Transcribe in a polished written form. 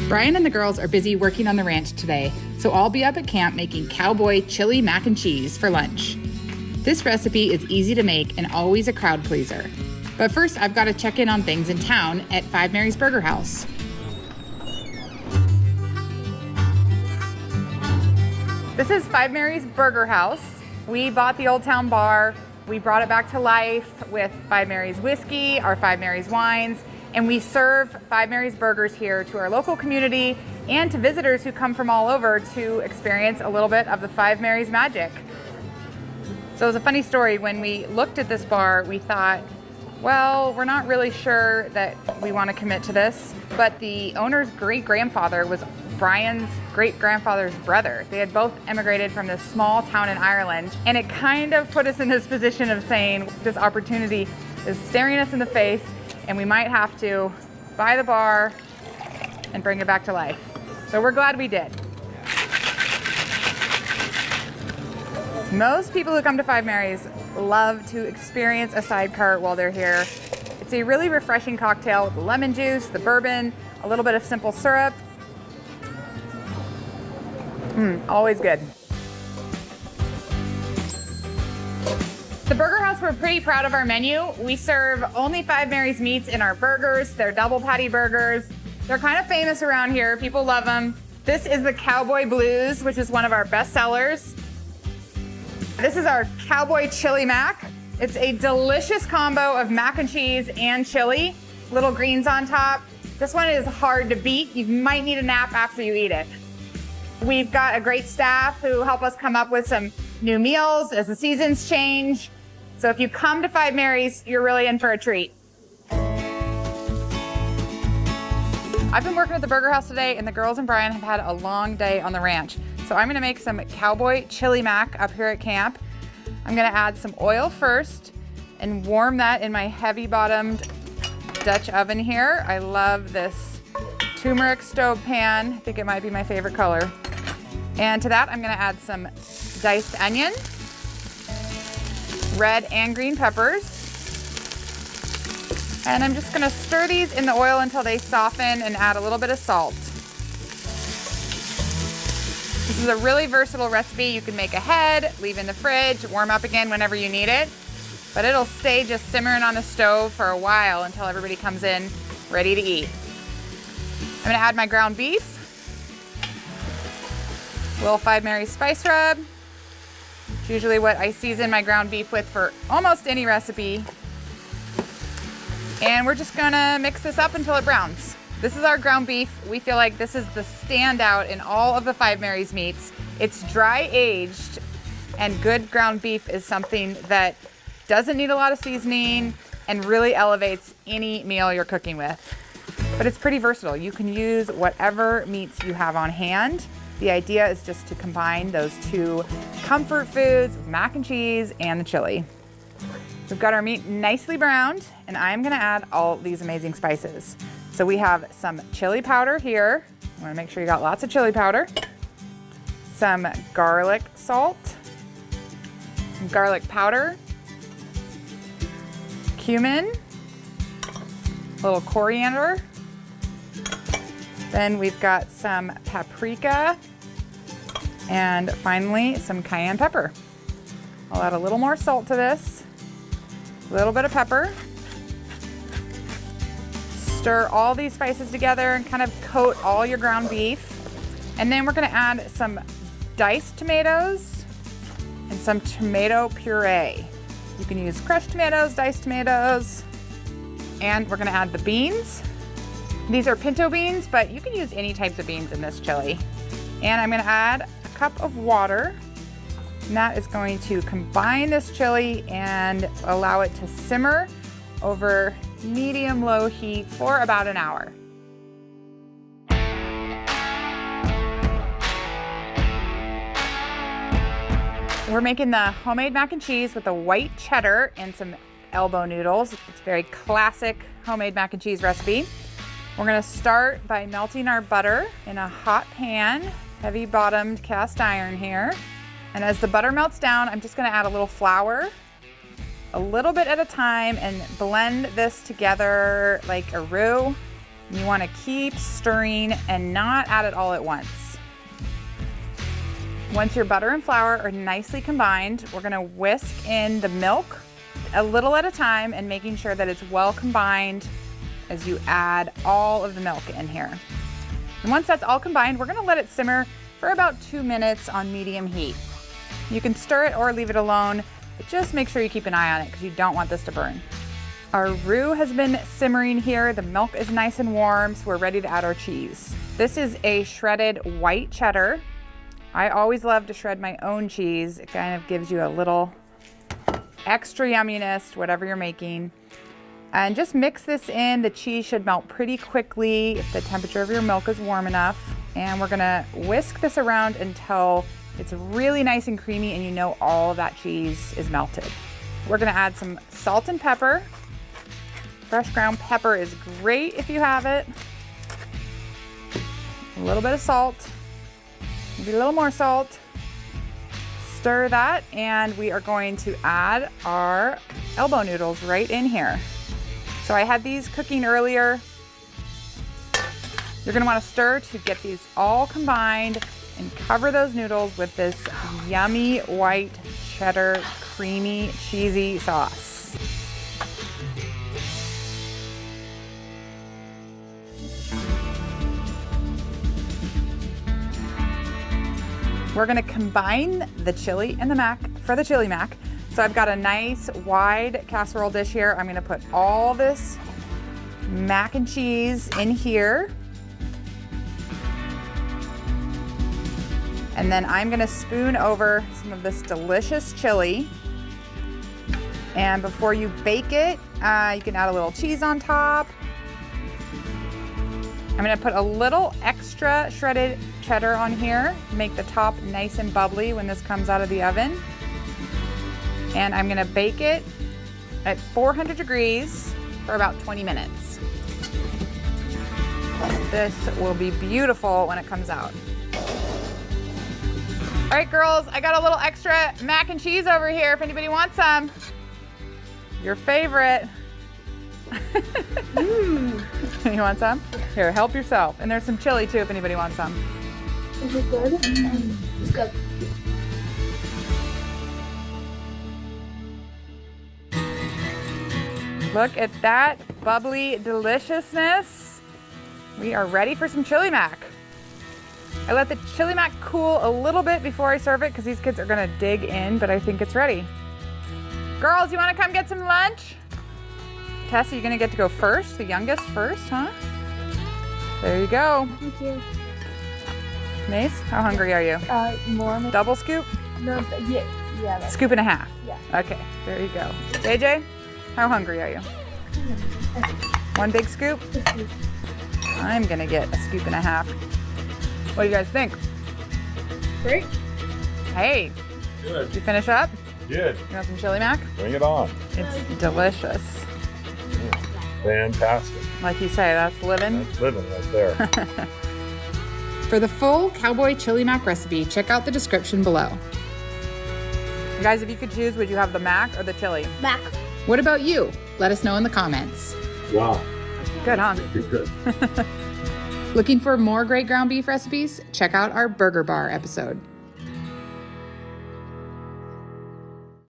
Brian and the girls are busy working on the ranch today, so I'll be up at camp making Cowboy Chili Mac and Cheese for lunch. This recipe is easy to make and always a crowd pleaser. But first, I've got to check in on things in town at Five Marys Burgerhouse. This is Five Marys Burgerhouse. We bought the Old Town Bar. We brought it back to life with Five Marys whiskey, our Five Marys wines, and we serve Five Marys burgers here to our local community and to visitors who come from all over to experience a little bit of the Five Marys magic. So it was a funny story. When we looked at this bar, we thought, well, we're not really sure that we want to commit to this, but the owner's great-grandfather was Brian's great-grandfather's brother. They had both emigrated from this small town in Ireland, and it kind of put us in this position of saying this opportunity is staring us in the face, and we might have to buy the bar and bring it back to life. So we're glad we did. Most people who come to Five Marys love to experience a sidecar while they're here. It's a really refreshing cocktail with the lemon juice, the bourbon, a little bit of simple syrup. Always good. The Burger House, we're pretty proud of our menu. We serve only Five Marys meats in our burgers. They're double patty burgers. They're kind of famous around here. People love them. This is the Cowboy Blues, which is one of our best sellers. This is our Cowboy Chili Mac. It's a delicious combo of mac and cheese and chili, little greens on top. This one is hard to beat. You might need a nap after you eat it. We've got a great staff who help us come up with some new meals as the seasons change. So if you come to Five Marys, you're really in for a treat. I've been working at the Burger House today, and the girls and Brian have had a long day on the ranch. So I'm gonna make some Cowboy Chili Mac up here at camp. I'm gonna add some oil first and warm that in my heavy-bottomed Dutch oven here. I love this turmeric stove pan. I think it might be my favorite color. And to that, I'm gonna add some diced onion, red and green peppers. And I'm just gonna stir these in the oil until they soften and add a little bit of salt. This is a really versatile recipe. You can make ahead, leave in the fridge, warm up again whenever you need it. But it'll stay just simmering on the stove for a while until everybody comes in ready to eat. I'm gonna add my ground beef, a little Five Marys spice rub. It's usually what I season my ground beef with for almost any recipe. And we're just gonna mix this up until it browns. This is our ground beef. We feel like this is the standout in all of the Five Marys meats. It's dry aged, and good ground beef is something that doesn't need a lot of seasoning and really elevates any meal you're cooking with. But it's pretty versatile. You can use whatever meats you have on hand. The idea is just to combine those two comfort foods, mac and cheese and the chili. We've got our meat nicely browned, and I'm gonna add all these amazing spices. So we have some chili powder here. I wanna make sure you got lots of chili powder. Some garlic salt, some garlic powder, cumin, a little coriander. Then we've got some paprika, and finally some cayenne pepper. I'll add a little more salt to this, a little bit of pepper. Stir all these spices together and kind of coat all your ground beef. And then we're gonna add some diced tomatoes and some tomato puree. You can use crushed tomatoes, diced tomatoes, and we're gonna add the beans. These are pinto beans, but you can use any types of beans in this chili. And I'm gonna add a cup of water, and that is going to combine this chili and allow it to simmer over medium-low heat for about an hour. We're making the homemade mac and cheese with the white cheddar and some elbow noodles. It's a very classic homemade mac and cheese recipe. We're gonna start by melting our butter in a hot pan, heavy bottomed cast iron here. And as the butter melts down, I'm just gonna add a little flour, a little bit at a time, and blend this together like a roux. You want to keep stirring and not add it all at once. Once your butter and flour are nicely combined, we're going to whisk in the milk a little at a time and making sure that it's well combined as you add all of the milk in here. And once that's all combined, we're going to let it simmer for about 2 minutes on medium heat. You can stir it or leave it alone, but just make sure you keep an eye on it because you don't want this to burn. Our roux has been simmering here. The milk is nice and warm, so we're ready to add our cheese. This is a shredded white cheddar. I always love to shred my own cheese. It kind of gives you a little extra yumminess to whatever you're making. And just mix this in. The cheese should melt pretty quickly if the temperature of your milk is warm enough. And we're gonna whisk this around until it's really nice and creamy and you know all of that cheese is melted. We're gonna add some salt and pepper. Fresh ground pepper is great if you have it. A little bit of salt. Maybe a little more salt. Stir that, and we are going to add our elbow noodles right in here. So I had these cooking earlier. You're gonna wanna stir to get these all combined and cover those noodles with this yummy white cheddar, creamy, cheesy sauce. We're gonna combine the chili and the mac for the chili mac. So I've got a nice wide casserole dish here. I'm gonna put all this mac and cheese in here. And then I'm gonna spoon over some of this delicious chili. And before you bake it, you can add a little cheese on top. I'm gonna put a little extra shredded cheddar on here, make the top nice and bubbly when this comes out of the oven. And I'm gonna bake it at 400 degrees for about 20 minutes. This will be beautiful when it comes out. All right, girls, I got a little extra mac and cheese over here if anybody wants some. Your favorite. You want some? Here, help yourself. And there's some chili too if anybody wants some. Is it good? It's good. Look at that bubbly deliciousness. We are ready for some chili mac. I let the chili mac cool a little bit before I serve it because these kids are gonna dig in, but I think it's ready. Girls, you wanna come get some lunch? Tessa, you're gonna get to go first, the youngest first, huh? There you go. Thank you. Mace, how hungry are you? More. Double scoop? No, yeah. That's Scoop and a half? Yeah. Okay, there you go. JJ, how hungry are you? One big scoop? I'm gonna get a scoop and a half. What do you guys think? Great. Hey, Good. did you finish up? Good. You want some chili mac? Bring it on. It's delicious. Fantastic. Like you say, that's living. That's living right there. For the full Cowboy Chili Mac recipe, check out the description below. Guys, if you could choose, would you have the mac or the chili? Mac. What about you? Let us know in the comments. Wow. Good, huh? Good. Looking for more great ground beef recipes? Check out our Burger Bar episode.